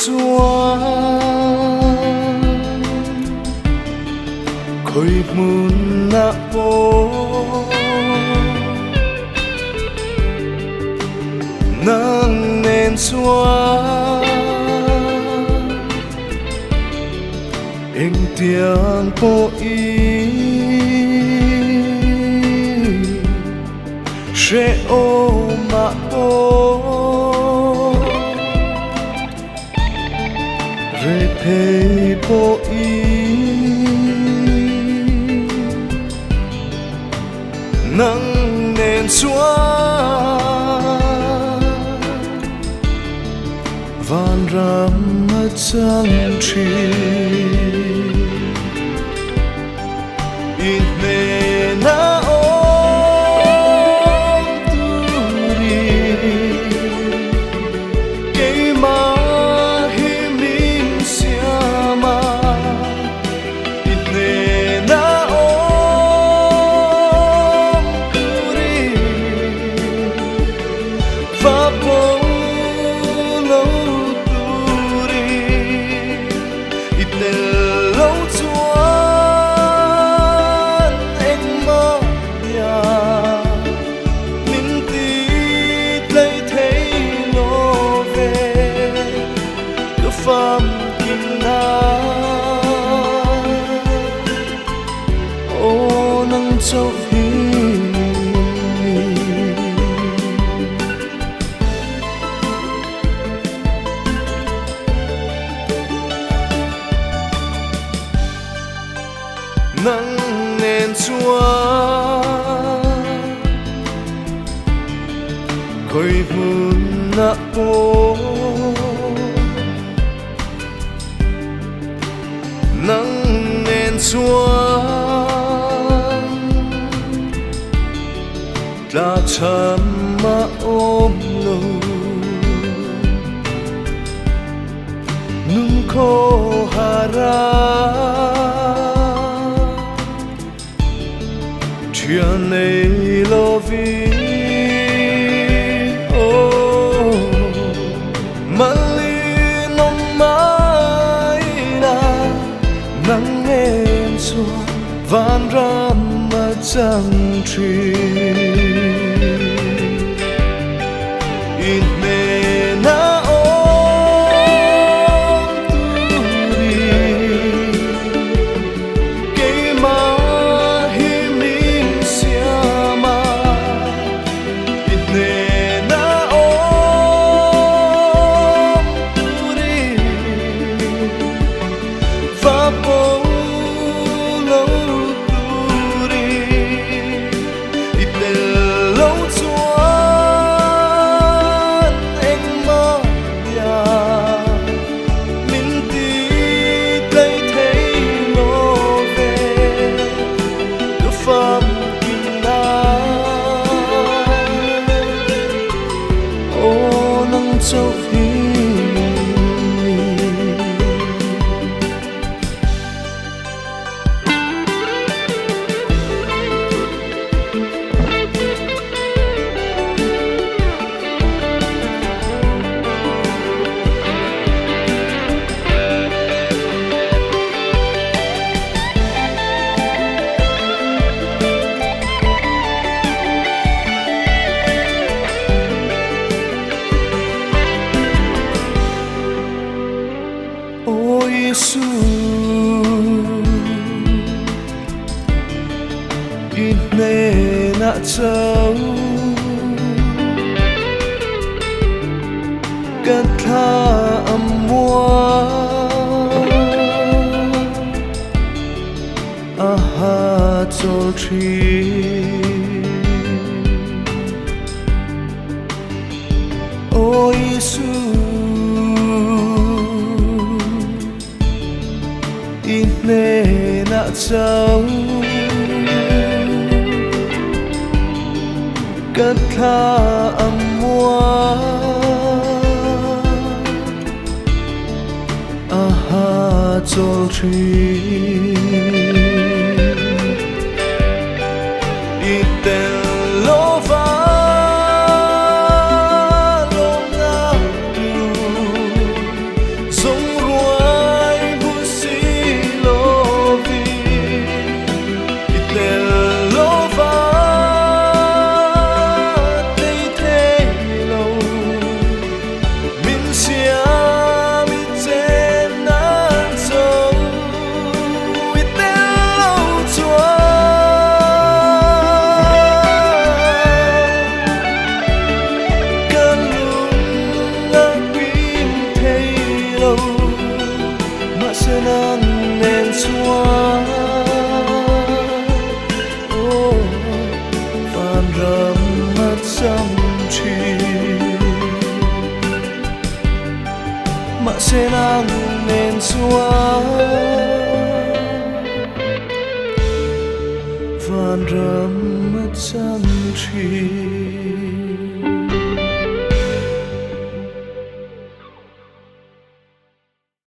xóa khơi mun na po nang nên xóa anh tiếng po y sẽ ôm mà po re pe po y nang nên xóa van ram mà chẳng chi in ne na ôm tu đi cái mà hi min sia mà in ne na ôm tu đi và bóng lâu tu đi ít ne lâu phàm kinh na ô nắng châu hi nắng nên xóa khơi mun na po nắng nên xóa đã chăm mà ôm lâu nung khô hà ra chuyện này lo vì nắng em xóa van ram mà chẳng chi in ne na ôm tu đi cái mà hi min sia mà in ne na ôm tu đi và bóng lâu tu đi ít để lâu chuan anh mơ nhà mình tí lấy thấy nó về cứ phàm kinh na ô nắng châu hi Giêsu in ne na châu cất tha âm mua aha cho chi o Giêsu in ne na châu cất tha âm mua aha cho chi iten lo va lo na tu xóa phàn rầm mất dâm chi mà sẽ nang nên xóa phàn rầm mất dâm chi